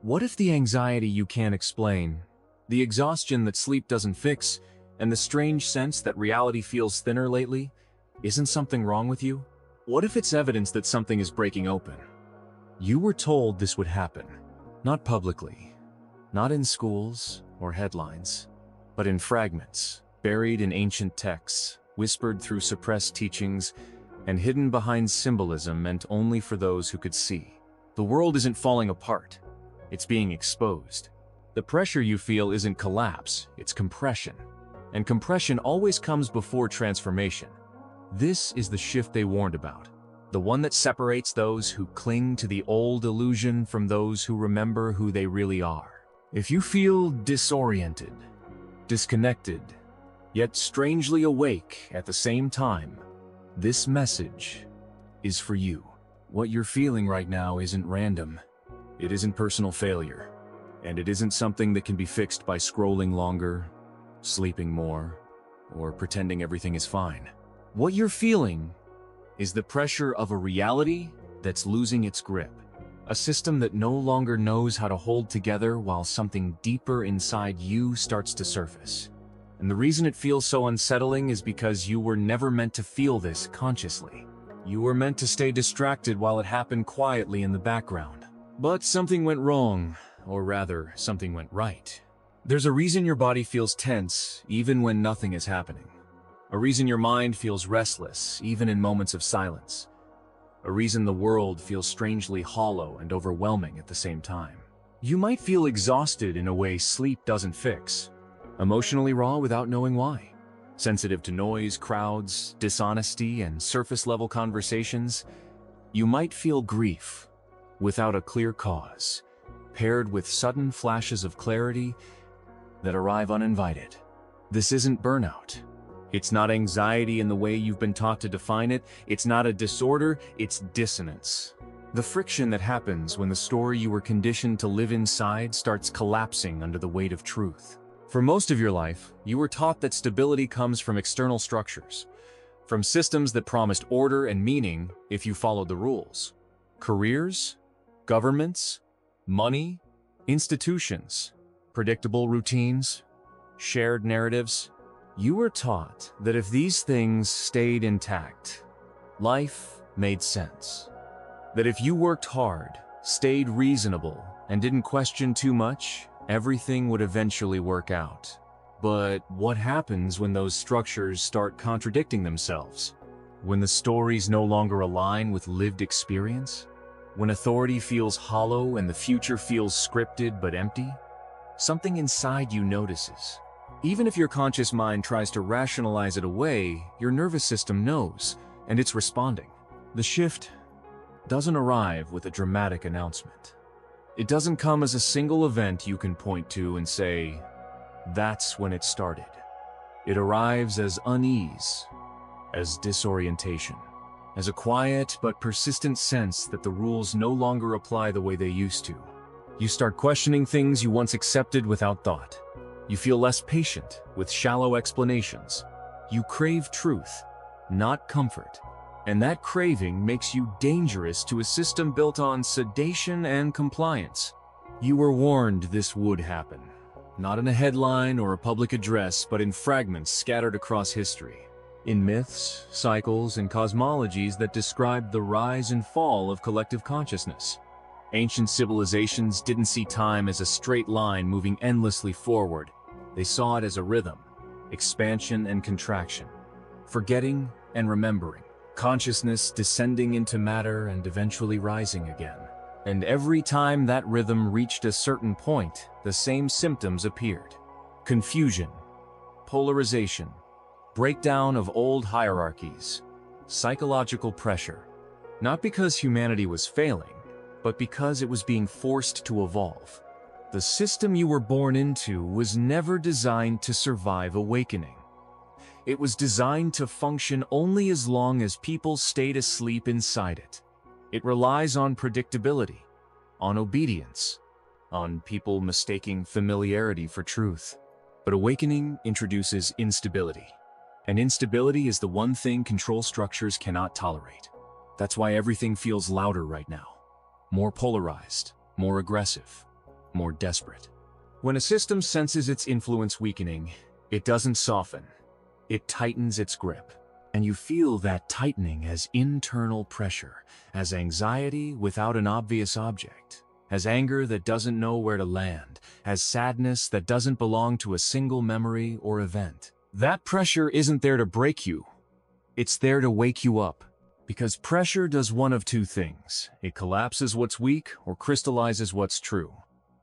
What if the anxiety you can't explain, the exhaustion that sleep doesn't fix, and the strange sense that reality feels thinner lately, isn't something wrong with you? What if it's evidence that something is breaking open? You were told this would happen, not publicly, not in schools or headlines, but in fragments, buried in ancient texts, whispered through suppressed teachings, and hidden behind symbolism meant only for those who could see. The world isn't falling apart, it's being exposed. The pressure you feel isn't collapse, it's compression. And compression always comes before transformation. This is the shift they warned about, the one that separates those who cling to the old illusion from those who remember who they really are. If you feel disoriented, disconnected, yet strangely awake at the same time, this message is for you. What you're feeling right now isn't random. It isn't personal failure. And it isn't something that can be fixed by scrolling longer, sleeping more, or pretending everything is fine. What you're feeling is the pressure of a reality that's losing its grip. A system that no longer knows how to hold together while something deeper inside you starts to surface. And the reason it feels so unsettling is because you were never meant to feel this consciously. You were meant to stay distracted while it happened quietly in the background. But something went wrong, or rather, something went right. There's a reason your body feels tense even when nothing is happening. A reason your mind feels restless even in moments of silence. A reason the world feels strangely hollow and overwhelming at the same time. You might feel exhausted in a way sleep doesn't fix. Emotionally raw without knowing why. Sensitive to noise, crowds, dishonesty, and surface-level conversations. You might feel grief without a clear cause, paired with sudden flashes of clarity that arrive uninvited. This isn't burnout. It's not anxiety in the way you've been taught to define it. It's not a disorder, it's dissonance. The friction that happens when the story you were conditioned to live inside starts collapsing under the weight of truth. For most of your life, you were taught that stability comes from external structures, from systems that promised order and meaning if you followed the rules. Careers, governments, money, institutions, predictable routines, shared narratives. You were taught that if these things stayed intact, life made sense. That if you worked hard, stayed reasonable, and didn't question too much, everything would eventually work out. But what happens when those structures start contradicting themselves? When the stories no longer align with lived experience? When authority feels hollow and the future feels scripted but empty? Something inside you notices. Even if your conscious mind tries to rationalize it away, your nervous system knows, and it's responding. The shift doesn't arrive with a dramatic announcement. It doesn't come as a single event you can point to and say, that's when it started. It arrives as unease, as disorientation, as a quiet but persistent sense that the rules no longer apply the way they used to. You start questioning things you once accepted without thought. You feel less patient with shallow explanations. You crave truth, not comfort. And that craving makes you dangerous to a system built on sedation and compliance. You were warned this would happen, not in a headline or a public address, but in fragments scattered across history. In myths, cycles, and cosmologies that described the rise and fall of collective consciousness. Ancient civilizations didn't see time as a straight line moving endlessly forward. They saw it as a rhythm, expansion and contraction, forgetting and remembering, consciousness descending into matter and eventually rising again. And every time that rhythm reached a certain point, the same symptoms appeared. Confusion, polarization, breakdown of old hierarchies, psychological pressure. Not because humanity was failing, but because it was being forced to evolve. The system you were born into was never designed to survive awakening. It was designed to function only as long as people stayed asleep inside it. It relies on predictability, on obedience, on people mistaking familiarity for truth. But awakening introduces instability. And instability is the one thing control structures cannot tolerate. That's why everything feels louder right now. More polarized, more aggressive, more desperate. When a system senses its influence weakening, it doesn't soften. It tightens its grip. And you feel that tightening as internal pressure, as anxiety without an obvious object, as anger that doesn't know where to land, as sadness that doesn't belong to a single memory or event. That pressure isn't there to break you. It's there to wake you up. Because pressure does one of two things. It collapses what's weak or crystallizes what's true.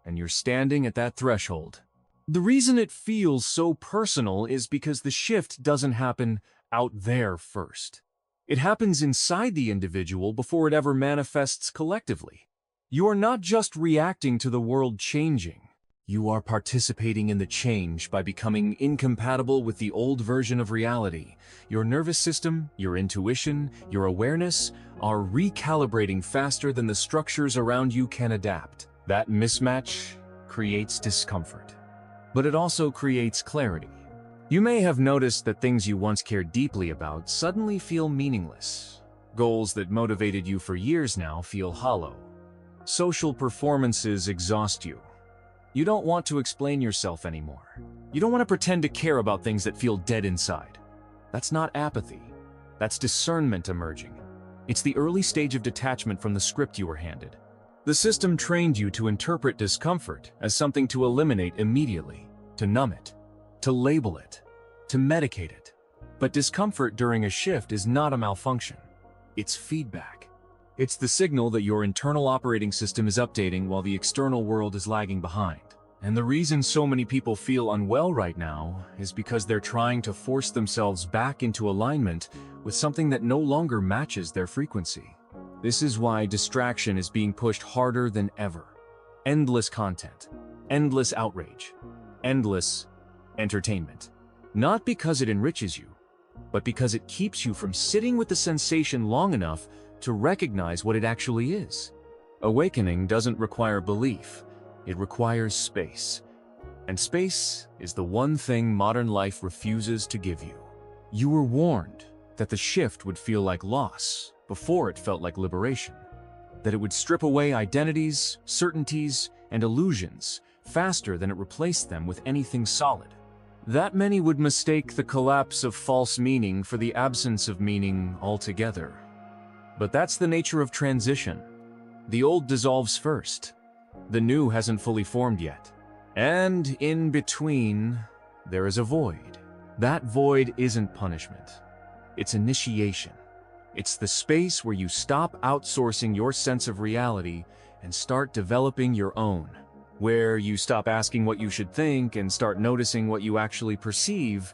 And you're standing at that threshold. The reason it feels so personal is because the shift doesn't happen out there first. It happens inside the individual before it ever manifests collectively. You are not just reacting to the world changing. You are participating in the change by becoming incompatible with the old version of reality. Your nervous system, your intuition, your awareness are recalibrating faster than the structures around you can adapt. That mismatch creates discomfort. But it also creates clarity. You may have noticed that things you once cared deeply about suddenly feel meaningless. Goals that motivated you for years now feel hollow. Social performances exhaust you. You don't want to explain yourself anymore. You don't want to pretend to care about things that feel dead inside. That's not apathy. That's discernment emerging. It's the early stage of detachment from the script you were handed. The system trained you to interpret discomfort as something to eliminate immediately, to numb it, to label it, to medicate it. But discomfort during a shift is not a malfunction. It's feedback. It's the signal that your internal operating system is updating while the external world is lagging behind. And the reason so many people feel unwell right now is because they're trying to force themselves back into alignment with something that no longer matches their frequency. This is why distraction is being pushed harder than ever. Endless content, endless outrage, endless entertainment. Not because it enriches you, but because it keeps you from sitting with the sensation long enough to recognize what it actually is. Awakening doesn't require belief, it requires space. And space is the one thing modern life refuses to give you. You were warned that the shift would feel like loss before it felt like liberation. That it would strip away identities, certainties, and illusions faster than it replaced them with anything solid. That many would mistake the collapse of false meaning for the absence of meaning altogether. But that's the nature of transition. The old dissolves first. The new hasn't fully formed yet. And in between, there is a void. That void isn't punishment. It's initiation. It's the space where you stop outsourcing your sense of reality and start developing your own. Where you stop asking what you should think and start noticing what you actually perceive.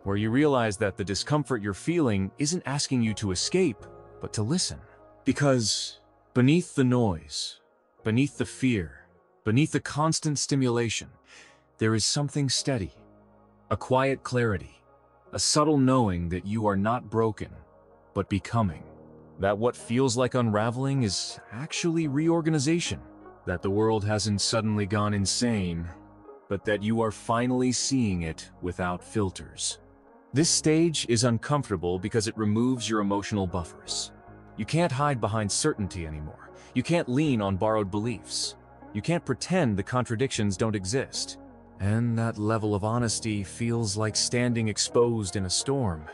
Where you realize that the discomfort you're feeling isn't asking you to escape, but to listen. Because beneath the noise, beneath the fear, beneath the constant stimulation, there is something steady, a quiet clarity, a subtle knowing that you are not broken, but becoming. That what feels like unraveling is actually reorganization. That the world hasn't suddenly gone insane, but that you are finally seeing it without filters. This stage is uncomfortable because it removes your emotional buffers. You can't hide behind certainty anymore. You can't lean on borrowed beliefs. You can't pretend the contradictions don't exist. And that level of honesty feels like standing exposed in a storm.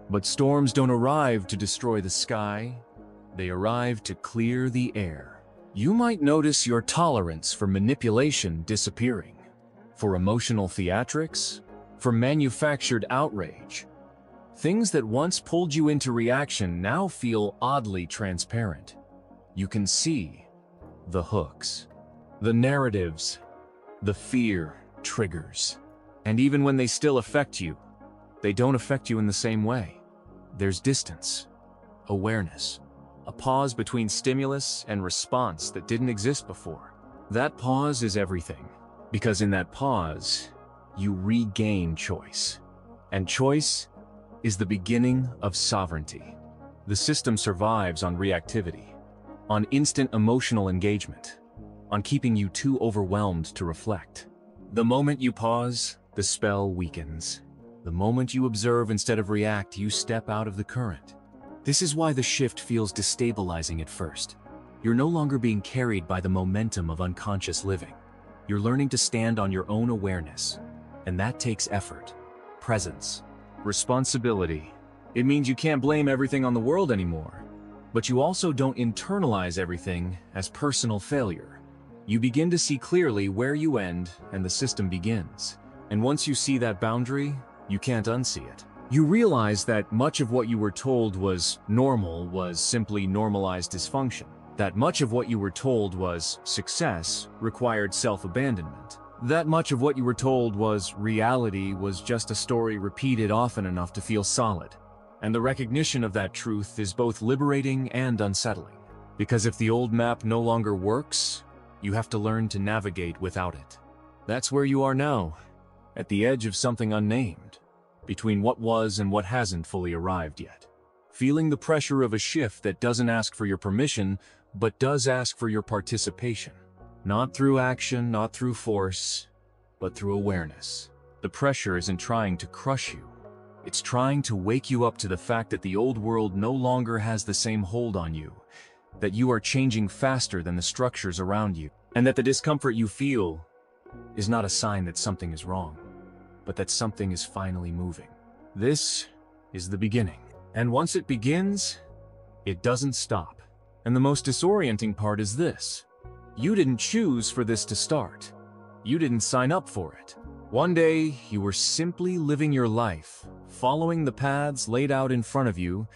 But storms don't arrive to destroy the sky. They arrive to clear the air. You might notice your tolerance for manipulation disappearing. For emotional theatrics, for manufactured outrage. Things that once pulled you into reaction now feel oddly transparent. You can see the hooks, the narratives, the fear triggers. And even when they still affect you, they don't affect you in the same way. There's distance, awareness, a pause between stimulus and response that didn't exist before. That pause is everything, because in that pause, you regain choice. And choice is the beginning of sovereignty. The system survives on reactivity, on instant emotional engagement, on keeping you too overwhelmed to reflect. The moment you pause, the spell weakens. The moment you observe instead of react, you step out of the current. This is why the shift feels destabilizing at first. You're no longer being carried by the momentum of unconscious living. You're learning to stand on your own awareness, and that takes effort, presence, responsibility. It means you can't blame everything on the world anymore, but you also don't internalize everything as personal failure. You begin to see clearly where you end and the system begins. And once you see that boundary, you can't unsee it. You realize that much of what you were told was normal was simply normalized dysfunction. That much of what you were told was success required self-abandonment. That much of what you were told was reality was just a story repeated often enough to feel solid. And the recognition of that truth is both liberating and unsettling. Because if the old map no longer works, you have to learn to navigate without it. That's where you are now, at the edge of something unnamed, between what was and what hasn't fully arrived yet. Feeling the pressure of a shift that doesn't ask for your permission, but does ask for your participation. Not through action, not through force, but through awareness. The pressure isn't trying to crush you. It's trying to wake you up to the fact that the old world no longer has the same hold on you, that you are changing faster than the structures around you, and that the discomfort you feel is not a sign that something is wrong, but that something is finally moving. This is the beginning. And once it begins, it doesn't stop. And the most disorienting part is this. You didn't choose for this to start. You didn't sign up for it. One day, you were simply living your life, following the paths laid out in front of you,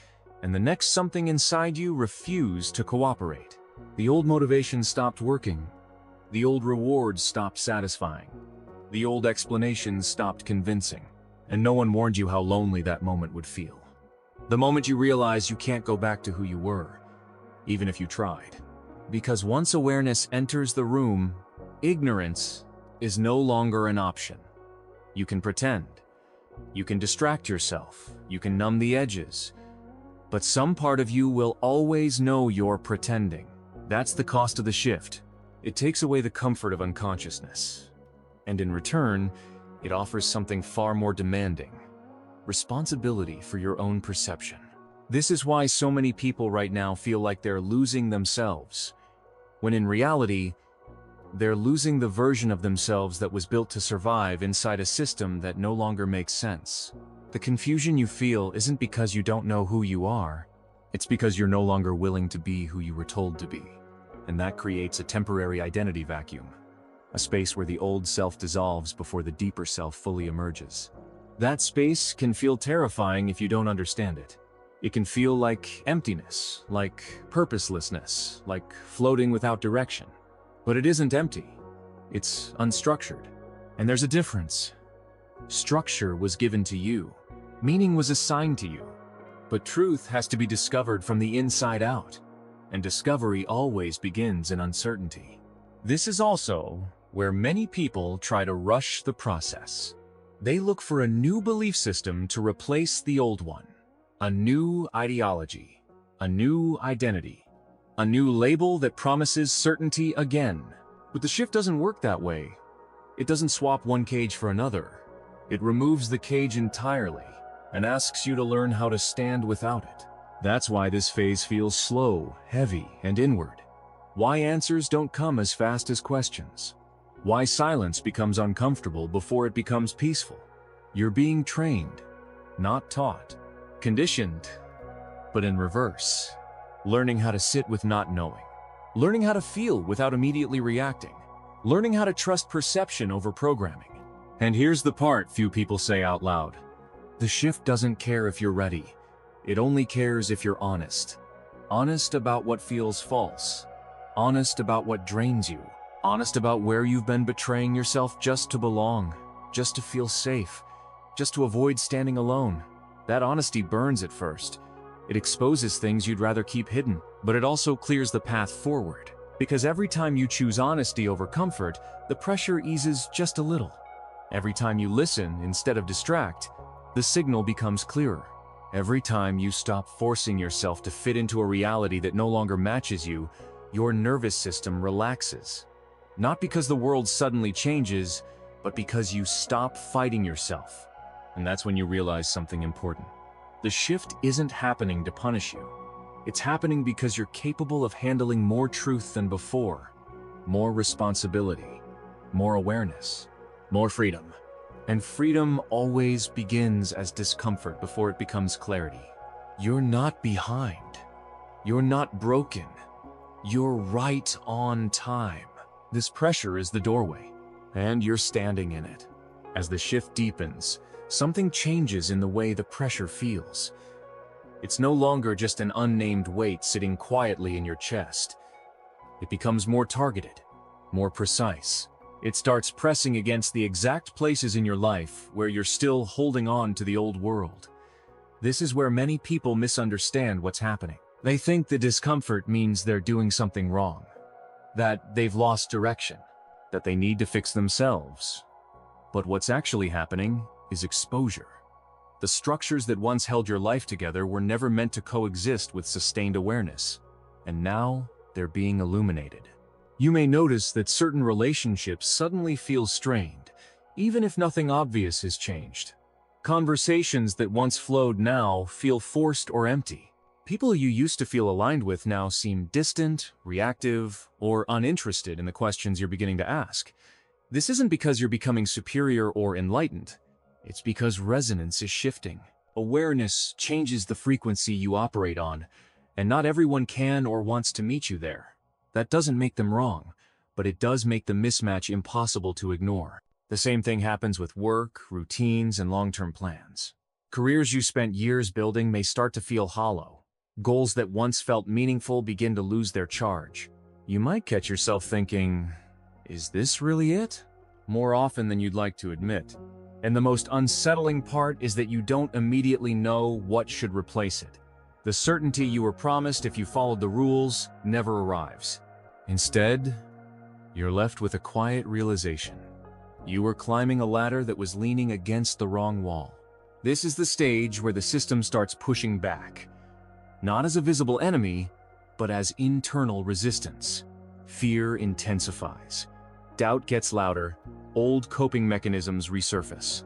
and the next something inside you refused to cooperate. The old motivation stopped working. The old rewards stopped satisfying. The old explanations stopped convincing. And no one warned you how lonely that moment would feel. The moment you realize you can't go back to who you were, even if you tried. Because once awareness enters the room, ignorance is no longer an option. You can pretend. You can distract yourself. You can numb the edges. But some part of you will always know you're pretending. That's the cost of the shift. It takes away the comfort of unconsciousness. And in return, it offers something far more demanding. Responsibility for your own perception. This is why so many people right now feel like they're losing themselves, when in reality, they're losing the version of themselves that was built to survive inside a system that no longer makes sense. The confusion you feel isn't because you don't know who you are, it's because you're no longer willing to be who you were told to be. And that creates a temporary identity vacuum, a space where the old self dissolves before the deeper self fully emerges. That space can feel terrifying if you don't understand it. It can feel like emptiness, like purposelessness, like floating without direction. But it isn't empty. It's unstructured. And there's a difference. Structure was given to you. Meaning was assigned to you. But truth has to be discovered from the inside out. And discovery always begins in uncertainty. This is also where many people try to rush the process. They look for a new belief system to replace the old one. A new ideology, a new identity, a new label that promises certainty again. But the shift doesn't work that way. It doesn't swap one cage for another. It removes the cage entirely and asks you to learn how to stand without it. That's why this phase feels slow, heavy, and inward. Why answers don't come as fast as questions. Why silence becomes uncomfortable before it becomes peaceful. You're being trained, not taught. Conditioned, but in reverse. Learning how to sit with not knowing. Learning how to feel without immediately reacting. Learning how to trust perception over programming. And here's the part few people say out loud. The shift doesn't care if you're ready. It only cares if you're honest. Honest about what feels false. Honest about what drains you. Honest about where you've been betraying yourself just to belong. Just to feel safe. Just to avoid standing alone. That honesty burns at first. It exposes things you'd rather keep hidden, but it also clears the path forward. Because every time you choose honesty over comfort, the pressure eases just a little. Every time you listen instead of distract, the signal becomes clearer. Every time you stop forcing yourself to fit into a reality that no longer matches you, your nervous system relaxes. Not because the world suddenly changes, but because you stop fighting yourself. And that's when you realize something important. The shift isn't happening to punish you. It's happening because you're capable of handling more truth than before, more responsibility, more awareness, more freedom. And freedom always begins as discomfort before it becomes clarity. You're not behind. You're not broken. You're right on time. This pressure is the doorway, and you're standing in it. As the shift deepens, something changes in the way the pressure feels. It's no longer just an unnamed weight sitting quietly in your chest. It becomes more targeted, more precise. It starts pressing against the exact places in your life where you're still holding on to the old world. This is where many people misunderstand what's happening. They think the discomfort means they're doing something wrong, that they've lost direction, that they need to fix themselves. But what's actually happening is exposure. The structures that once held your life together were never meant to coexist with sustained awareness, and now they're being illuminated. You may notice that certain relationships suddenly feel strained, even if nothing obvious has changed. Conversations that once flowed now feel forced or empty. People you used to feel aligned with now seem distant, reactive, or uninterested in the questions you're beginning to ask. This isn't because you're becoming superior or enlightened. It's because resonance is shifting. Awareness changes the frequency you operate on, and not everyone can or wants to meet you there. That doesn't make them wrong, but it does make the mismatch impossible to ignore. The same thing happens with work, routines, and long-term plans. Careers you spent years building may start to feel hollow. Goals that once felt meaningful begin to lose their charge. You might catch yourself thinking, is this really it? More often than you'd like to admit. And the most unsettling part is that you don't immediately know what should replace it. The certainty you were promised if you followed the rules never arrives. Instead, you're left with a quiet realization. You were climbing a ladder that was leaning against the wrong wall. This is the stage where the system starts pushing back. Not as a visible enemy, but as internal resistance. Fear intensifies. Doubt gets louder. Old coping mechanisms resurface.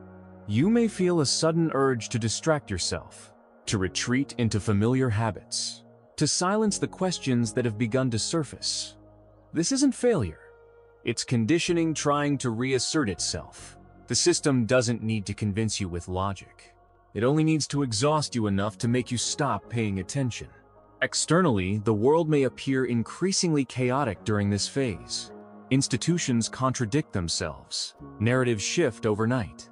You may feel a sudden urge to distract yourself, to retreat into familiar habits, to silence the questions that have begun to surface. This isn't failure. It's conditioning trying to reassert itself. The system doesn't need to convince you with logic. It only needs to exhaust you enough to make you stop paying attention. Externally, the world may appear increasingly chaotic during this phase. Institutions contradict themselves. Narratives shift overnight.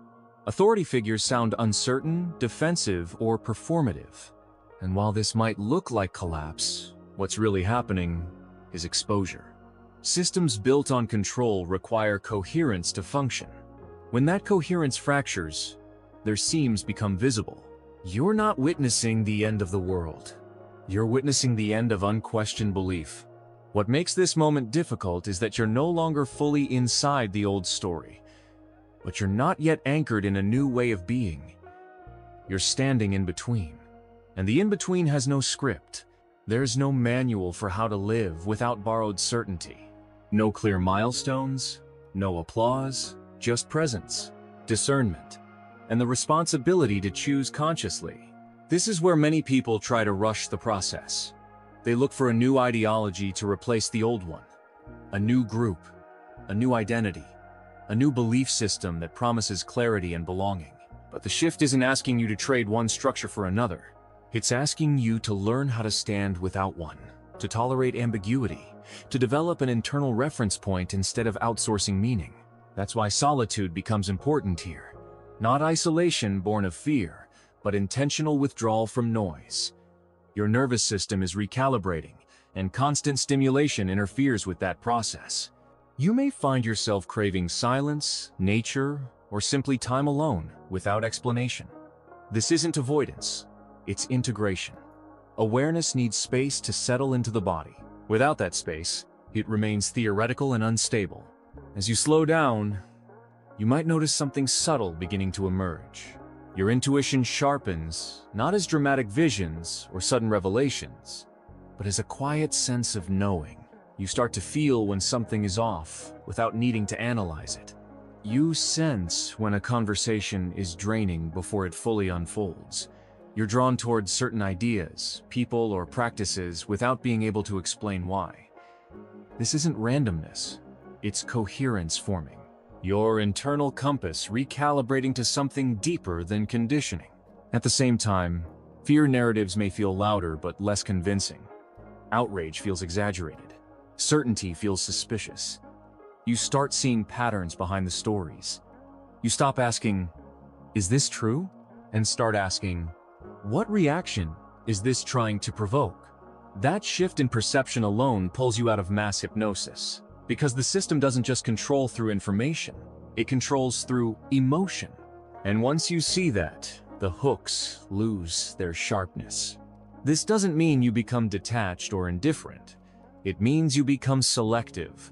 Authority figures sound uncertain, defensive, or performative. And while this might look like collapse, what's really happening is exposure. Systems built on control require coherence to function. When that coherence fractures, their seams become visible. You're not witnessing the end of the world. You're witnessing the end of unquestioned belief. What makes this moment difficult is that you're no longer fully inside the old story, but you're not yet anchored in a new way of being. You're standing in between, and the in-between has no script. There's no manual for how to live without borrowed certainty. No clear milestones, no applause, just presence, discernment, and the responsibility to choose consciously. This is where many people try to rush the process. They look for a new ideology to replace the old one, a new group, a new identity, a new belief system that promises clarity and belonging. But the shift isn't asking you to trade one structure for another. It's asking you to learn how to stand without one, to tolerate ambiguity, to develop an internal reference point instead of outsourcing meaning. That's why solitude becomes important here. Not isolation born of fear, but intentional withdrawal from noise. Your nervous system is recalibrating, and constant stimulation interferes with that process. You may find yourself craving silence, nature, or simply time alone without explanation. This isn't avoidance, it's integration. Awareness needs space to settle into the body. Without that space, it remains theoretical and unstable. As you slow down, you might notice something subtle beginning to emerge. Your intuition sharpens, not as dramatic visions or sudden revelations, but as a quiet sense of knowing. You start to feel when something is off without needing to analyze it. You sense when a conversation is draining before it fully unfolds. You're drawn towards certain ideas, people, or practices without being able to explain why. This isn't randomness, it's coherence forming. your internal compass recalibrating to something deeper than conditioning. At the same time, fear narratives may feel louder but less convincing. Outrage feels exaggerated. Certainty feels suspicious. You start seeing patterns behind the stories. You stop asking, "Is this true?" and start asking, "What reaction is this trying to provoke?" That shift in perception alone pulls you out of mass hypnosis, because the system doesn't just control through information, it controls through emotion. And once you see that, the hooks lose their sharpness. This doesn't mean you become detached or indifferent. It means you become selective.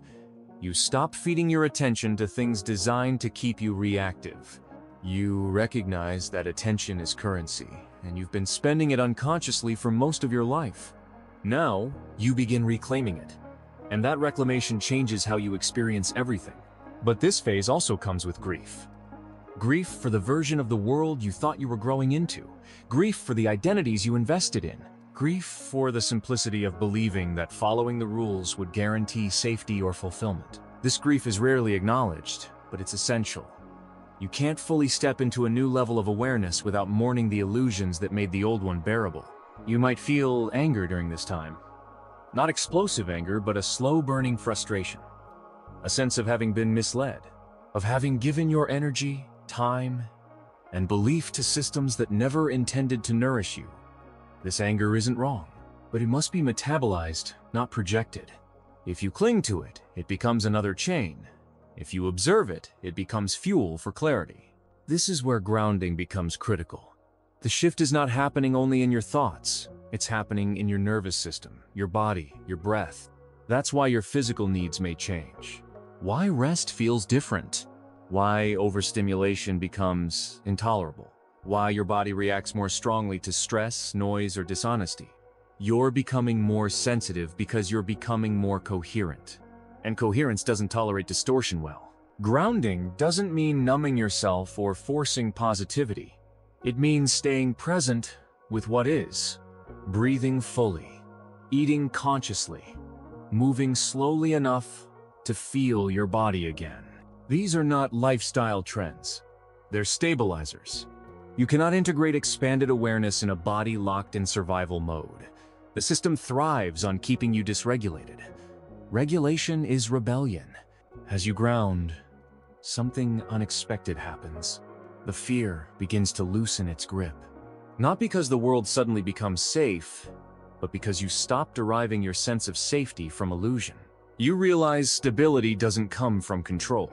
You stop feeding your attention to things designed to keep you reactive. You recognize that attention is currency, and you've been spending it unconsciously for most of your life. Now, you begin reclaiming it. And that reclamation changes how you experience everything. But this phase also comes with grief. Grief for the version of the world you thought you were growing into. Grief for the identities you invested in. Grief for the simplicity of believing that following the rules would guarantee safety or fulfillment. This grief is rarely acknowledged, but it's essential. You can't fully step into a new level of awareness without mourning the illusions that made the old one bearable. You might feel anger during this time. Not explosive anger, but a slow-burning frustration. A sense of having been misled, of having given your energy, time, and belief to systems that never intended to nourish you. This anger isn't wrong, but it must be metabolized, not projected. If you cling to it, it becomes another chain. If you observe it, it becomes fuel for clarity. This is where grounding becomes critical. The shift is not happening only in your thoughts. It's happening in your nervous system, your body, your breath. That's why your physical needs may change. Why rest feels different. Why overstimulation becomes intolerable. Why your body reacts more strongly to stress, noise, or dishonesty. You're becoming more sensitive because you're becoming more coherent. And coherence doesn't tolerate distortion well. Grounding doesn't mean numbing yourself or forcing positivity. It means staying present with what is. Breathing fully, eating consciously, moving slowly enough to feel your body again. These are not lifestyle trends. They're stabilizers. You cannot integrate expanded awareness in a body locked in survival mode. The system thrives on keeping you dysregulated. Regulation is rebellion. As you ground, something unexpected happens. The fear begins to loosen its grip. Not because the world suddenly becomes safe, but because you stop deriving your sense of safety from illusion. You realize stability doesn't come from control.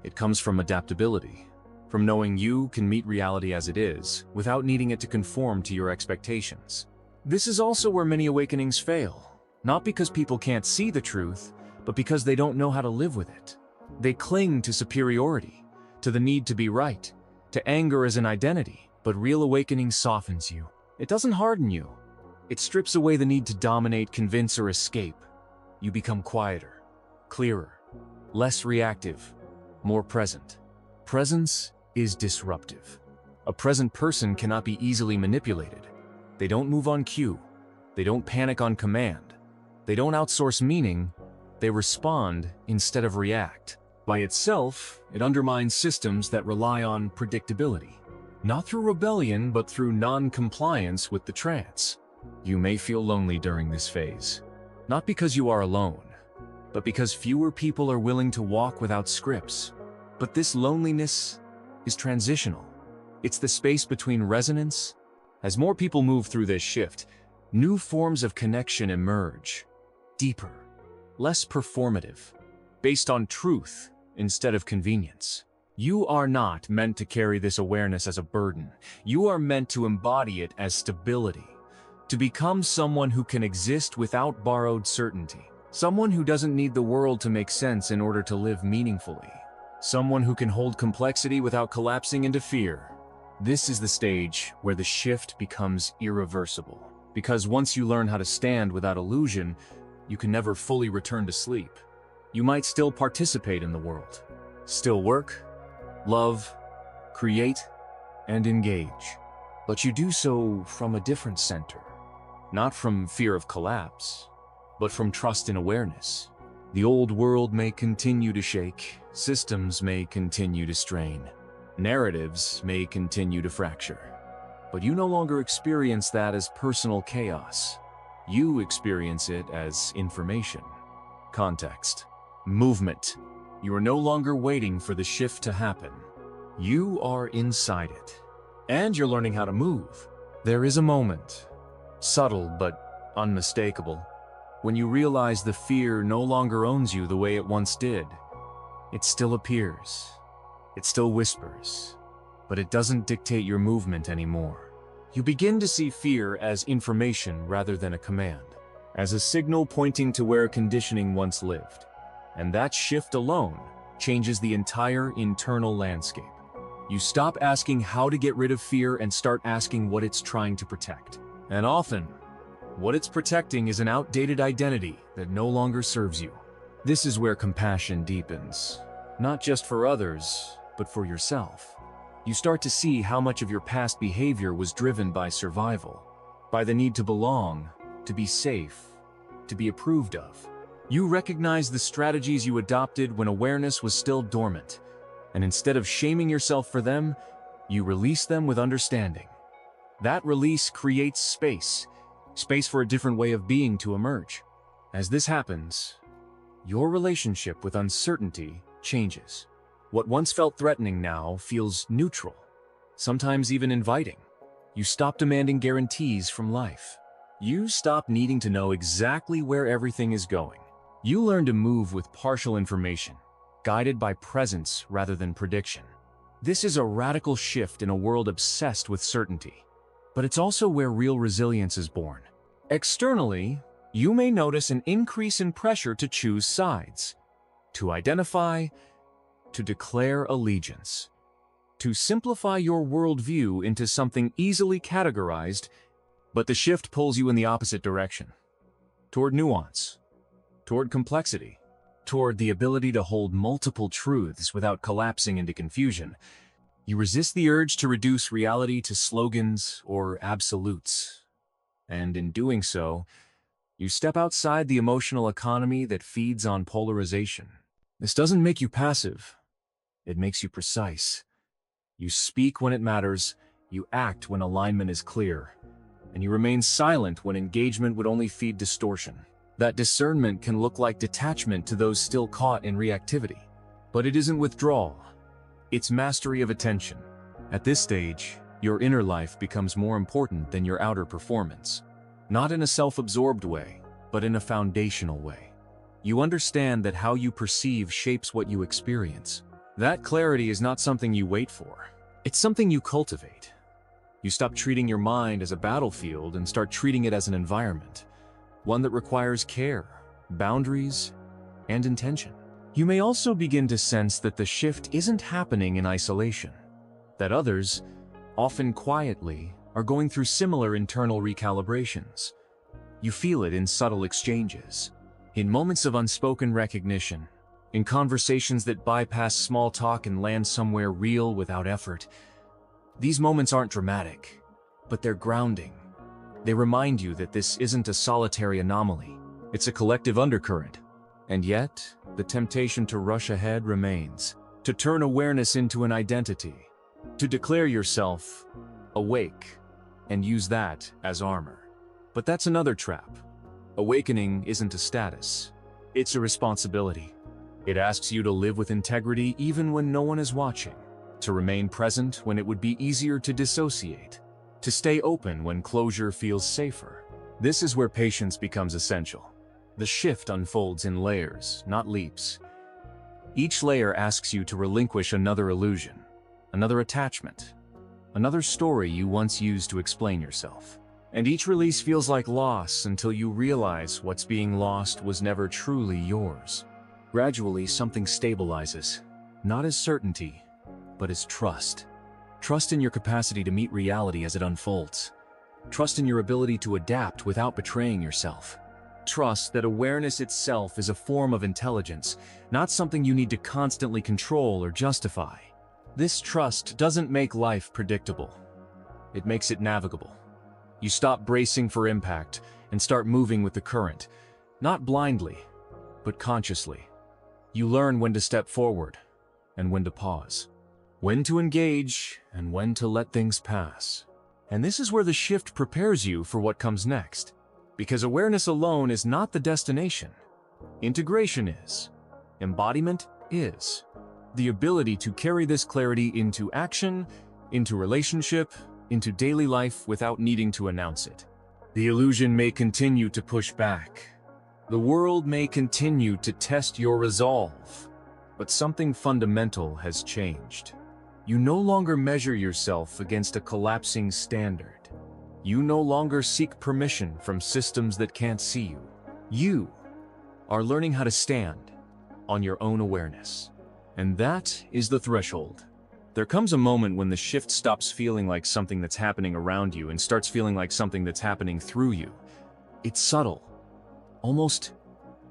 It comes from adaptability, from knowing you can meet reality as it is, without needing it to conform to your expectations. This is also where many awakenings fail, not because people can't see the truth, but because they don't know how to live with it. They cling to superiority, to the need to be right, to anger as an identity. But real awakening softens you. It doesn't harden you. It strips away the need to dominate, convince, or escape. You become quieter, clearer, less reactive, more present. Presence is disruptive. A present person cannot be easily manipulated. They don't move on cue. They don't panic on command. They don't outsource meaning. They respond instead of react. By itself, it undermines systems that rely on predictability. Not through rebellion, but through non-compliance with the trance. You may feel lonely during this phase. Not because you are alone, but because fewer people are willing to walk without scripts. But this loneliness is transitional. It's the space between resonance. As more people move through this shift, new forms of connection emerge. Deeper, less performative, based on truth instead of convenience. You are not meant to carry this awareness as a burden. You are meant to embody it as stability, to become someone who can exist without borrowed certainty, someone who doesn't need the world to make sense in order to live meaningfully, someone who can hold complexity without collapsing into fear. This is the stage where the shift becomes irreversible, because once you learn how to stand without illusion, you can never fully return to sleep. You might still participate in the world, still work, love, create, and engage. But you do so from a different center. Not from fear of collapse, but from trust in awareness. The old world may continue to shake, systems may continue to strain, narratives may continue to fracture. But you no longer experience that as personal chaos. You experience it as information, context, movement. You are no longer waiting for the shift to happen. You are inside it, and you're learning how to move. There is a moment, subtle but unmistakable, when you realize the fear no longer owns you the way it once did. It still appears, it still whispers, but it doesn't dictate your movement anymore. You begin to see fear as information rather than a command, as a signal pointing to where conditioning once lived. And that shift alone changes the entire internal landscape. You stop asking how to get rid of fear and start asking what it's trying to protect. And often, what it's protecting is an outdated identity that no longer serves you. This is where compassion deepens, not just for others, but for yourself. You start to see how much of your past behavior was driven by survival, by the need to belong, to be safe, to be approved of. You recognize the strategies you adopted when awareness was still dormant, and instead of shaming yourself for them, you release them with understanding. That release creates space for a different way of being to emerge. As this happens, your relationship with uncertainty changes. What once felt threatening now feels neutral, sometimes even inviting. You stop demanding guarantees from life. You stop needing to know exactly where everything is going. You learn to move with partial information, guided by presence rather than prediction. This is a radical shift in a world obsessed with certainty. But it's also where real resilience is born. Externally, you may notice an increase in pressure to choose sides, to identify, to declare allegiance, to simplify your worldview into something easily categorized, but the shift pulls you in the opposite direction, toward nuance, toward complexity, toward the ability to hold multiple truths without collapsing into confusion. You resist the urge to reduce reality to slogans or absolutes. And in doing so, you step outside the emotional economy that feeds on polarization. This doesn't make you passive. It makes you precise. You speak when it matters, you act when alignment is clear, and you remain silent when engagement would only feed distortion. That discernment can look like detachment to those still caught in reactivity. But it isn't withdrawal. It's mastery of attention. At this stage, your inner life becomes more important than your outer performance. Not in a self-absorbed way, but in a foundational way. You understand that how you perceive shapes what you experience. That clarity is not something you wait for. It's something you cultivate. You stop treating your mind as a battlefield and start treating it as an environment. One that requires care, boundaries, and intention. You may also begin to sense that the shift isn't happening in isolation. That others, often quietly, are going through similar internal recalibrations. You feel it in subtle exchanges, in moments of unspoken recognition, in conversations that bypass small talk and land somewhere real without effort. These moments aren't dramatic, but they're grounding. They remind you that this isn't a solitary anomaly, it's a collective undercurrent. And yet, the temptation to rush ahead remains, to turn awareness into an identity, to declare yourself awake, and use that as armor. But that's another trap. Awakening isn't a status, it's a responsibility. It asks you to live with integrity even when no one is watching, to remain present when it would be easier to dissociate, to stay open when closure feels safer. This is where patience becomes essential. The shift unfolds in layers, not leaps. Each layer asks you to relinquish another illusion, another attachment, another story you once used to explain yourself. And each release feels like loss until you realize what's being lost was never truly yours. Gradually, something stabilizes, not as certainty, but as trust. Trust in your capacity to meet reality as it unfolds. Trust in your ability to adapt without betraying yourself. Trust that awareness itself is a form of intelligence, not something you need to constantly control or justify. This trust doesn't make life predictable. It makes it navigable. You stop bracing for impact and start moving with the current, not blindly, but consciously. You learn when to step forward and when to pause, when to engage and when to let things pass. And this is where the shift prepares you for what comes next. Because awareness alone is not the destination. Integration is. Embodiment is. The ability to carry this clarity into action, into relationship, into daily life without needing to announce it. The illusion may continue to push back. The world may continue to test your resolve. But something fundamental has changed. You no longer measure yourself against a collapsing standard. You no longer seek permission from systems that can't see you. You are learning how to stand on your own awareness. And that is the threshold. There comes a moment when the shift stops feeling like something that's happening around you and starts feeling like something that's happening through you. It's subtle, almost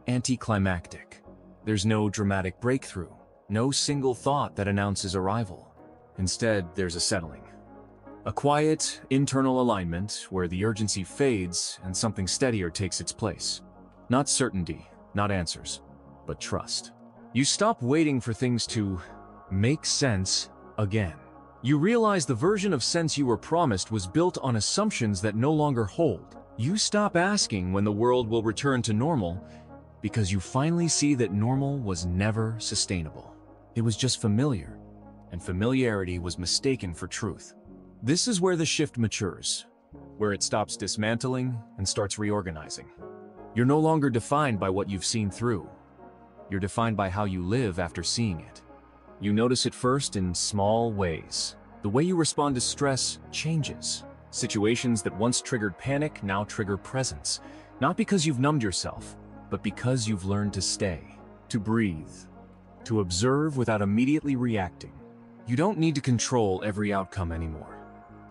anticlimactic. There's no dramatic breakthrough, no single thought that announces arrival. Instead, there's a settling. A quiet, internal alignment where the urgency fades and something steadier takes its place. Not certainty, not answers, but trust. You stop waiting for things to make sense again. You realize the version of sense you were promised was built on assumptions that no longer hold. You stop asking when the world will return to normal because you finally see that normal was never sustainable. It was just familiar, and familiarity was mistaken for truth. This is where the shift matures, where it stops dismantling and starts reorganizing. You're no longer defined by what you've seen through. You're defined by how you live after seeing it. You notice it first in small ways. The way you respond to stress changes. Situations that once triggered panic now trigger presence. Not because you've numbed yourself, but because you've learned to stay, to breathe, to observe without immediately reacting. You don't need to control every outcome anymore.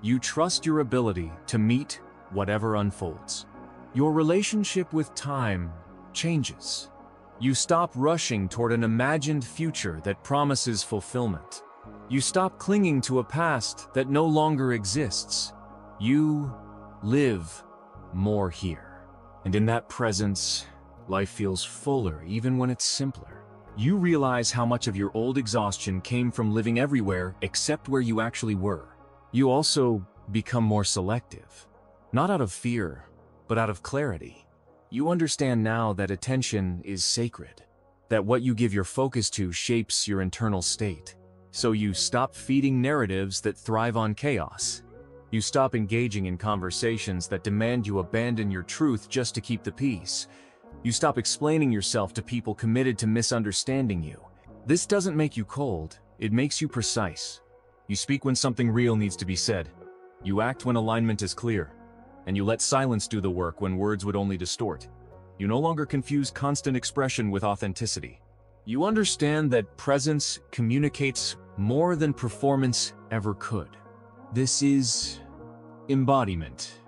You trust your ability to meet whatever unfolds. Your relationship with time changes. You stop rushing toward an imagined future that promises fulfillment. You stop clinging to a past that no longer exists. You live more here. And in that presence, life feels fuller even when it's simpler. You realize how much of your old exhaustion came from living everywhere except where you actually were. You also become more selective. Not out of fear, but out of clarity. You understand now that attention is sacred, that what you give your focus to shapes your internal state. So you stop feeding narratives that thrive on chaos. You stop engaging in conversations that demand you abandon your truth just to keep the peace. You stop explaining yourself to people committed to misunderstanding you. This doesn't make you cold, it makes you precise. You speak when something real needs to be said. You act when alignment is clear. And you let silence do the work when words would only distort. You no longer confuse constant expression with authenticity. You understand that presence communicates more than performance ever could. This is embodiment.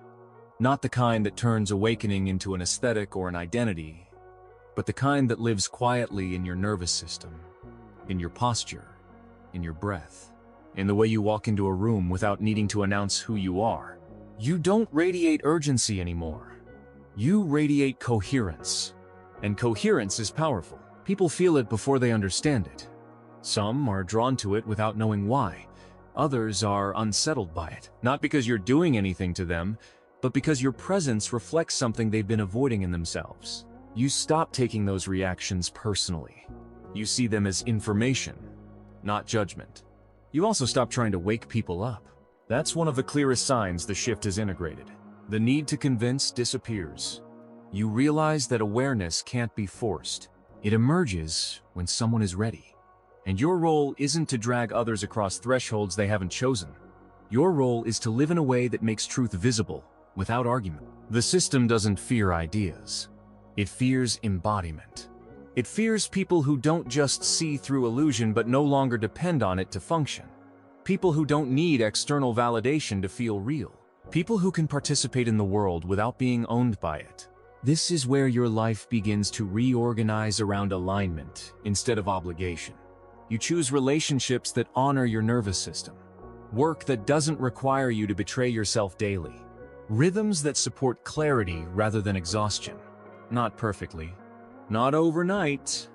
Not the kind that turns awakening into an aesthetic or an identity, but the kind that lives quietly in your nervous system, in your posture, in your breath, in the way you walk into a room without needing to announce who you are. You don't radiate urgency anymore. You radiate coherence. And coherence is powerful. People feel it before they understand it. Some are drawn to it without knowing why. Others are unsettled by it, not because you're doing anything to them, but because your presence reflects something they've been avoiding in themselves. You stop taking those reactions personally. You see them as information, not judgment. You also stop trying to wake people up. That's one of the clearest signs the shift is integrated. The need to convince disappears. You realize that awareness can't be forced. It emerges when someone is ready. And your role isn't to drag others across thresholds they haven't chosen. Your role is to live in a way that makes truth visible, without argument. The system doesn't fear ideas. It fears embodiment. It fears people who don't just see through illusion but no longer depend on it to function. People who don't need external validation to feel real. People who can participate in the world without being owned by it. This is where your life begins to reorganize around alignment instead of obligation. You choose relationships that honor your nervous system. Work that doesn't require you to betray yourself daily. Rhythms that support clarity rather than exhaustion. Not perfectly, Not overnight,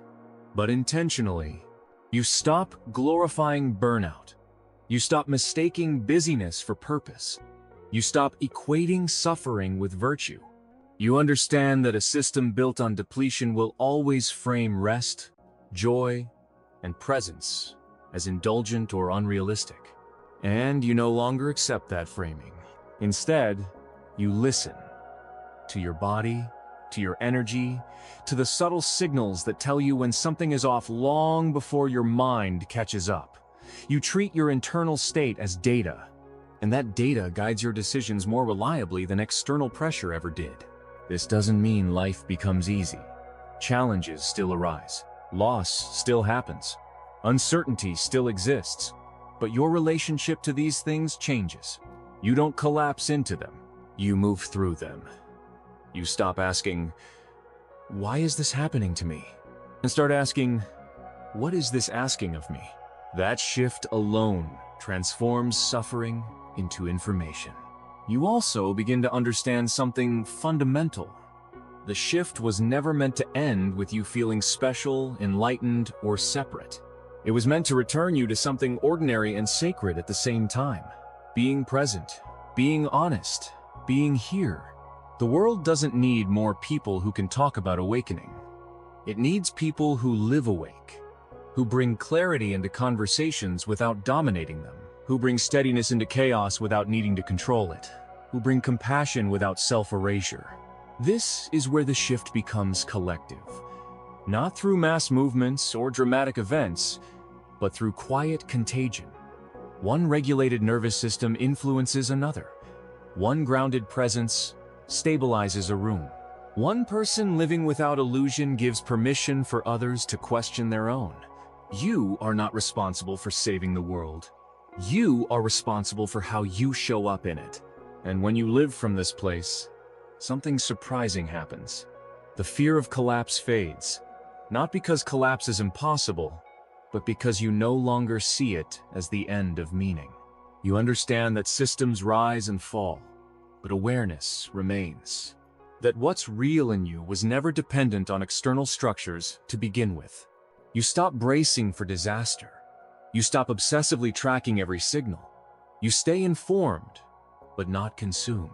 but intentionally. You stop glorifying burnout. You stop mistaking busyness for purpose. You stop equating suffering with virtue. You understand that a system built on depletion will always frame rest, joy, and presence as indulgent or unrealistic. And you no longer accept that framing. Instead, you listen to your body, to your energy, to the subtle signals that tell you when something is off long before your mind catches up. You treat your internal state as data, and that data guides your decisions more reliably than external pressure ever did. This doesn't mean life becomes easy. Challenges still arise. Loss still happens. Uncertainty still exists. But your relationship to these things changes. You don't collapse into them. You move through them. You stop asking, "Why is this happening to me?" and start asking, "What is this asking of me?" That shift alone transforms suffering into information. You also begin to understand something fundamental. The shift was never meant to end with you feeling special, enlightened, or separate. It was meant to return you to something ordinary and sacred at the same time. Being present, being honest, being here. The world doesn't need more people who can talk about awakening. It needs people who live awake, who bring clarity into conversations without dominating them, who bring steadiness into chaos without needing to control it, who bring compassion without self-erasure. This is where the shift becomes collective. Not through mass movements or dramatic events, but through quiet contagion. One regulated nervous system influences another. One grounded presence stabilizes a room. One person living without illusion gives permission for others to question their own. You are not responsible for saving the world. You are responsible for how you show up in it. And when you live from this place, something surprising happens. The fear of collapse fades, not because collapse is impossible, but because you no longer see it as the end of meaning. You understand that systems rise and fall, but awareness remains. That what's real in you was never dependent on external structures to begin with. You stop bracing for disaster. You stop obsessively tracking every signal. You stay informed, but not consumed.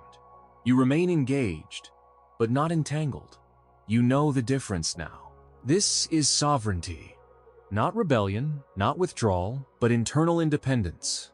You remain engaged, but not entangled. You know the difference now. This is sovereignty. Not rebellion, not withdrawal, but internal independence.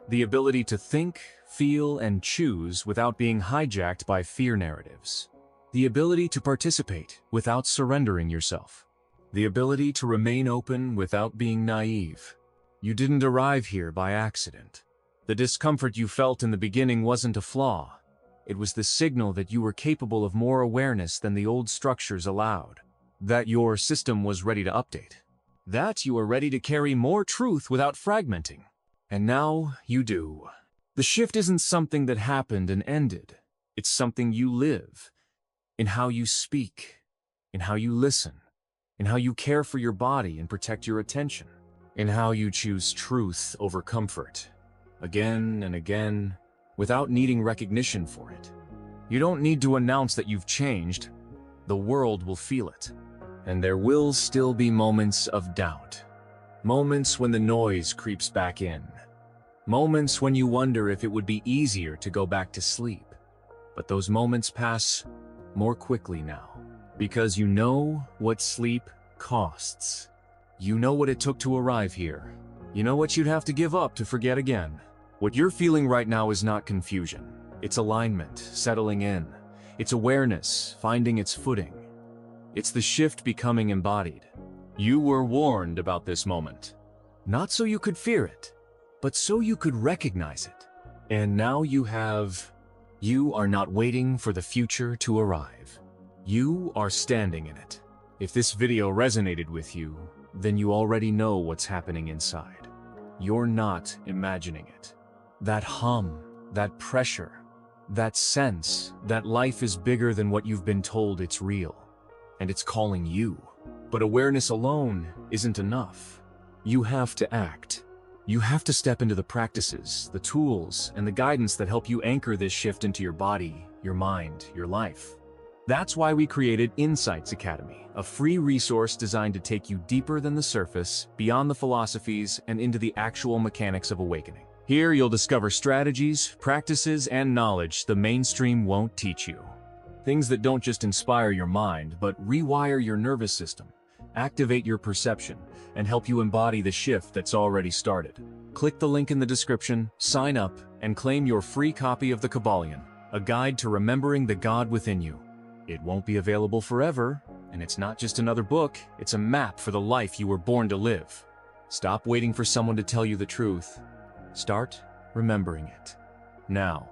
The ability to think, feel, and choose without being hijacked by fear narratives. The ability to participate without surrendering yourself. The ability to remain open without being naive. You didn't arrive here by accident. The discomfort you felt in the beginning wasn't a flaw. It was the signal that you were capable of more awareness than the old structures allowed. That your system was ready to update. That you are ready to carry more truth without fragmenting. And now you do. The shift isn't something that happened and ended. It's something you live. In how you speak, in how you listen, in how you care for your body and protect your attention, in how you choose truth over comfort, again and again, without needing recognition for it. You don't need to announce that you've changed. The world will feel it. And there will still be moments of doubt. Moments when the noise creeps back in. Moments when you wonder if it would be easier to go back to sleep. But those moments pass more quickly now. Because you know what sleep costs. You know what it took to arrive here. You know what you'd have to give up to forget again. What you're feeling right now is not confusion. It's alignment, settling in. It's awareness, finding its footing. It's the shift becoming embodied. You were warned about this moment. Not so you could fear it, but so you could recognize it. And now you are not waiting for the future to arrive. You are standing in it. If this video resonated with you, then you already know what's happening inside. You're not imagining it. That hum, that pressure, that sense that life is bigger than what you've been told it's real. And it's calling you. But awareness alone isn't enough. You have to act. You have to step into the practices, the tools, and the guidance that help you anchor this shift into your body, your mind, your life. That's why we created Insights Academy, a free resource designed to take you deeper than the surface, beyond the philosophies, and into the actual mechanics of awakening. Here you'll discover strategies, practices, and knowledge the mainstream won't teach you. Things that don't just inspire your mind, but rewire your nervous system, activate your perception, and help you embody the shift that's already started. Click the link in the description, sign up, and claim your free copy of The Kybalion, a guide to remembering the God within you. It won't be available forever, and it's not just another book, it's a map for the life you were born to live. Stop waiting for someone to tell you the truth. Start remembering it. Now.